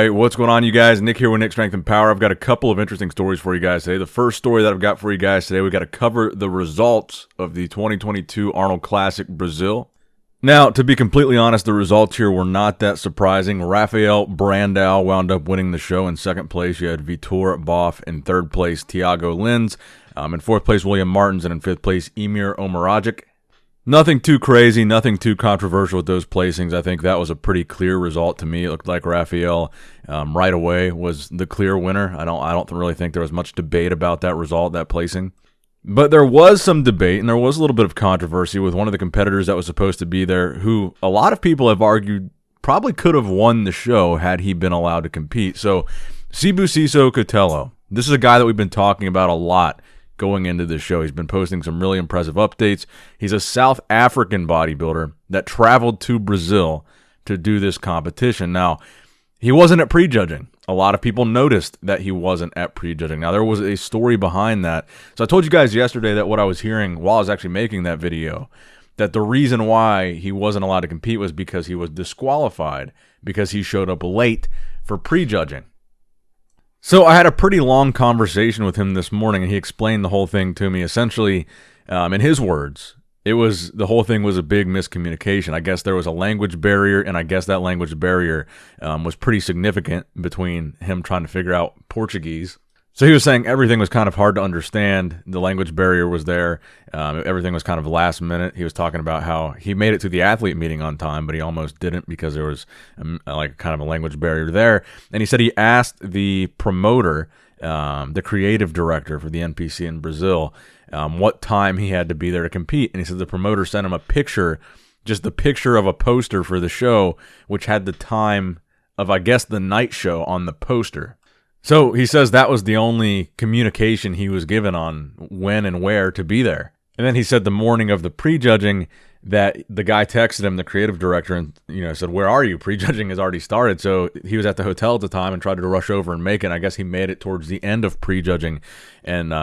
Alright, what's going on, you guys? Nick here with Nick Strength and Power. I've got a couple of interesting stories for you guys today. The first story that I've got for you guys today, we've got to cover the results of the 2022 Arnold Classic Brazil. Now, to be completely honest, the results here were not that surprising. Rafael Brandao wound up winning the show in second place. You had Vitor Boff in third place, Thiago Lins. In fourth place, William Martins, and in fifth place, Emir Omaragic. Nothing too crazy, nothing too controversial with those placings. I think that was a pretty clear result to me. It looked like Rafael right away was the clear winner. I don't really think there was much debate about that result, that placing. But there was some debate, and there was a little bit of controversy with one of the competitors that was supposed to be there, who a lot of people have argued probably could have won the show had he been allowed to compete. So, Sibusiso Kotello. This is a guy that we've been talking about a lot going into this show. He's been posting some really impressive updates. He's a South African bodybuilder that traveled to Brazil to do this competition. Now, he wasn't at prejudging. A lot of people noticed that he wasn't at prejudging. Now, there was a story behind that. So I told you guys yesterday that what I was hearing while I was actually making that video, that the reason why he wasn't allowed to compete was because he was disqualified, because he showed up late for prejudging. So I had a pretty long conversation with him this morning, and he explained the whole thing to me. Essentially, in his words, the whole thing was a big miscommunication. I guess there was a language barrier, and I guess that language barrier was pretty significant between him trying to figure out Portuguese. So he was saying everything was kind of hard to understand. The language barrier was there. Everything was kind of last minute. He was talking about how he made it to the athlete meeting on time, but he almost didn't because there was like kind of a language barrier there. And he said he asked the promoter, the creative director for the NPC in Brazil, what time he had to be there to compete. And he said the promoter sent him a picture, just the picture of a poster for the show, which had the time of, I guess, the night show on the poster. So he says that was the only communication he was given on when and where to be there. And then he said the morning of the prejudging that the guy texted him, the creative director, and said, "Where are you? Prejudging has already started." So he was at the hotel at the time and tried to rush over and make it. I guess he made it towards the end of prejudging, and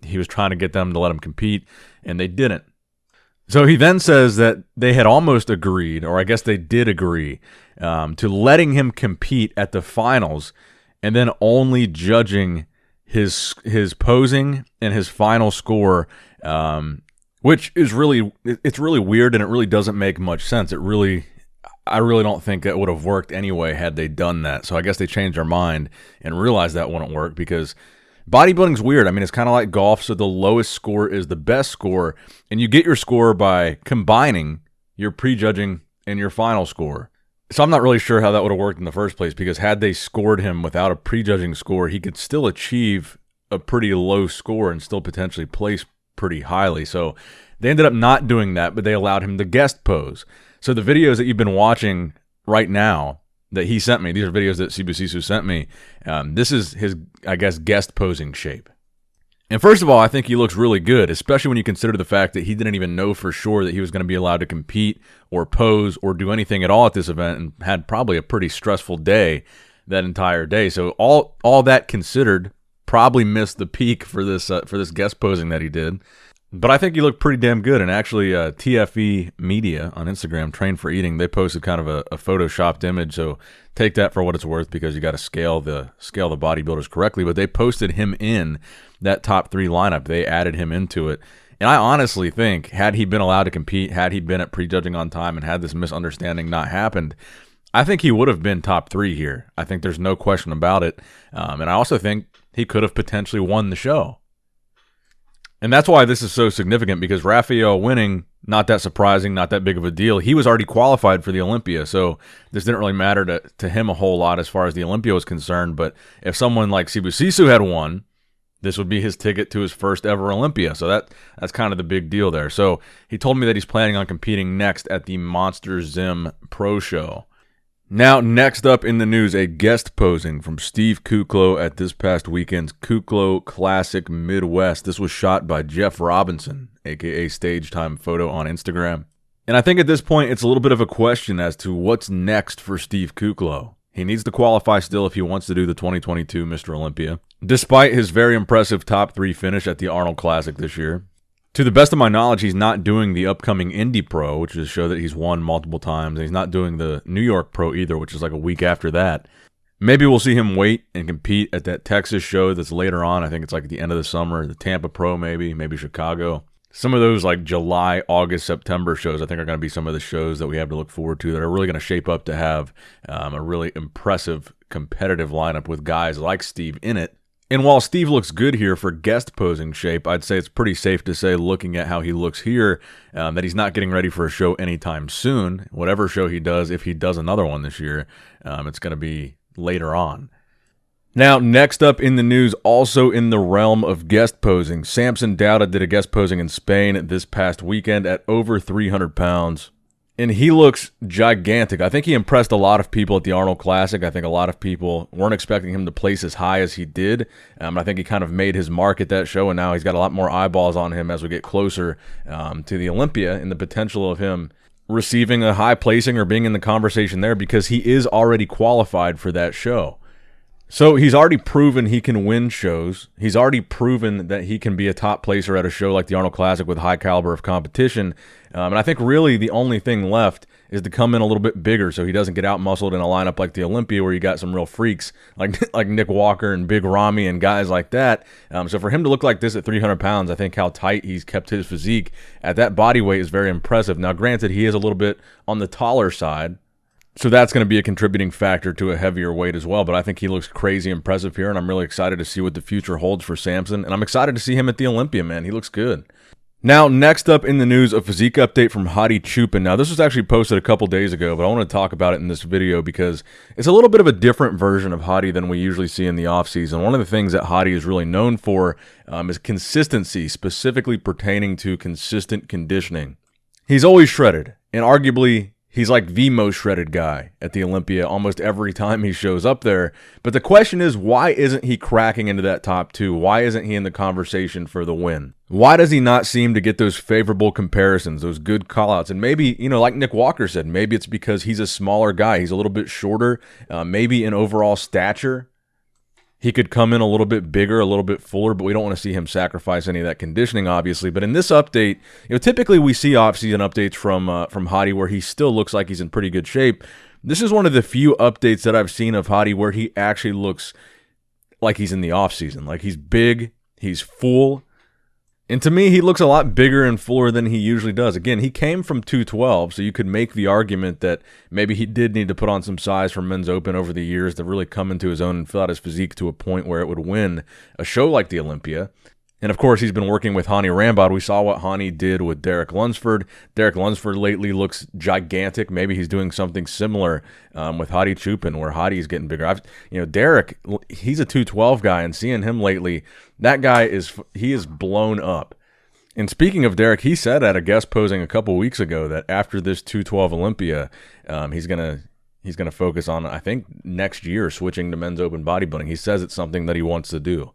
he was trying to get them to let him compete, and they didn't. So he then says that they had almost agreed, or I guess they did agree, to letting him compete at the finals, and then only judging his posing and his final score, which is really weird, and it really doesn't make much sense. I really don't think it would have worked anyway had they done that. So I guess they changed their mind and realized that wouldn't work, because bodybuilding's weird. I mean, it's kind of like golf. So the lowest score is the best score, and you get your score by combining your prejudging and your final score. So I'm not really sure how that would have worked in the first place, because had they scored him without a prejudging score, he could still achieve a pretty low score and still potentially place pretty highly. So they ended up not doing that, but they allowed him to guest pose. So the videos that you've been watching right now that he sent me, these are videos that Sibusiso sent me. This is his, I guess, guest posing shape. And first of all, I think he looks really good, especially when you consider the fact that he didn't even know for sure that he was going to be allowed to compete or pose or do anything at all at this event, and had probably a pretty stressful day that entire day. So all that considered, probably missed the peak for this guest posing that he did. But I think he looked pretty damn good. And actually, TFE Media on Instagram, Train for Eating, they posted kind of a photoshopped image. So take that for what it's worth, because you got to scale the bodybuilders correctly. But they posted him in that top 3 lineup. They added him into it. And I honestly think, had he been allowed to compete, had he been at prejudging on time, and had this misunderstanding not happened, I think he would have been top 3 here. I think there's no question about it. And I also think he could have potentially won the show. And that's why this is so significant, because Rafael winning, not that surprising, not that big of a deal. He was already qualified for the Olympia, so this didn't really matter to him a whole lot as far as the Olympia was concerned. But if someone like Sibusiso had won, this would be his ticket to his first ever Olympia. So that's kind of the big deal there. So he told me that he's planning on competing next at the Monster Zim Pro Show. Now, next up in the news, a guest posing from Steve Kuclo at this past weekend's Kuclo Classic Midwest. This was shot by Jeff Robinson, a.k.a. Stage Time Photo on Instagram. And I think at this point, it's a little bit of a question as to what's next for Steve Kuclo. He needs to qualify still if he wants to do the 2022 Mr. Olympia, despite his very impressive top 3 finish at the Arnold Classic this year. To the best of my knowledge, he's not doing the upcoming Indy Pro, which is a show that he's won multiple times. And he's not doing the New York Pro either, which is like a week after that. Maybe we'll see him wait and compete at that Texas show that's later on. I think it's like at the end of the summer, the Tampa Pro maybe Chicago. Some of those like July, August, September shows I think are going to be some of the shows that we have to look forward to that are really going to shape up to have a really impressive competitive lineup with guys like Steve in it. And while Steve looks good here for guest posing shape, I'd say it's pretty safe to say, looking at how he looks here, that he's not getting ready for a show anytime soon. Whatever show he does, if he does another one this year, it's going to be later on. Now, next up in the news, also in the realm of guest posing, Samson Dauda did a guest posing in Spain this past weekend at over 300 pounds. And he looks gigantic. I think he impressed a lot of people at the Arnold Classic. I think a lot of people weren't expecting him to place as high as he did. I think he kind of made his mark at that show, and now he's got a lot more eyeballs on him as we get closer to the Olympia, and the potential of him receiving a high placing or being in the conversation there, because he is already qualified for that show. So he's already proven he can win shows. He's already proven that he can be a top placer at a show like the Arnold Classic with high caliber of competition. And I think really the only thing left is to come in a little bit bigger so he doesn't get out-muscled in a lineup like the Olympia where you got some real freaks like Nick Walker and Big Ramy and guys like that. So for him to look like this at 300 pounds, I think how tight he's kept his physique at that body weight is very impressive. Now, granted, he is a little bit on the taller side, so that's going to be a contributing factor to a heavier weight as well. But I think he looks crazy impressive here, and I'm really excited to see what the future holds for Samson. And I'm excited to see him at the Olympia, man. He looks good. Now, next up in the news, a physique update from Hadi Choopan. Now, this was actually posted a couple days ago, but I want to talk about it in this video because it's a little bit of a different version of Hadi than we usually see in the offseason. One of the things that Hadi is really known for is consistency, specifically pertaining to consistent conditioning. He's always shredded, and arguably he's like the most shredded guy at the Olympia almost every time he shows up there. But the question is, why isn't he cracking into that top two? Why isn't he in the conversation for the win? Why does he not seem to get those favorable comparisons, those good callouts? And maybe, like Nick Walker said, maybe it's because he's a smaller guy. He's a little bit shorter, maybe in overall stature. He could come in a little bit bigger, a little bit fuller, but we don't want to see him sacrifice any of that conditioning, obviously. But in this update, typically we see off-season updates from Hadi where he still looks like he's in pretty good shape. This is one of the few updates that I've seen of Hadi where he actually looks like he's in the off-season. Like he's big, he's full. And to me, he looks a lot bigger and fuller than he usually does. Again, he came from 212, so you could make the argument that maybe he did need to put on some size for Men's Open over the years to really come into his own and fill out his physique to a point where it would win a show like the Olympia. And of course, he's been working with Hani Rambod. We saw what Hani did with Derek Lunsford. Derek Lunsford lately looks gigantic. Maybe he's doing something similar with Hadi Choopan, where Hadi's getting bigger. Derek, he's a 212 guy, and seeing him lately, that guy is blown up. And speaking of Derek, he said at a guest posing a couple weeks ago that after this 212 Olympia, he's gonna focus on, I think, next year switching to Men's Open bodybuilding. He says it's something that he wants to do.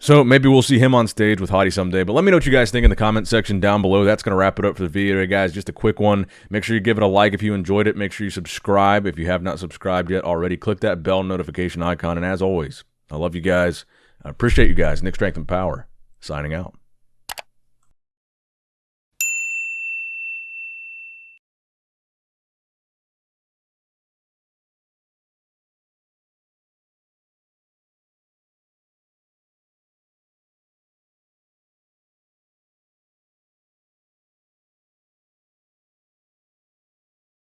So maybe we'll see him on stage with Hadi someday. But let me know what you guys think in the comment section down below. That's going to wrap it up for the video, guys. Just a quick one. Make sure you give it a like if you enjoyed it. Make sure you subscribe if you have not subscribed yet already. Click that bell notification icon. And as always, I love you guys. I appreciate you guys. Nick Strength and Power, signing out.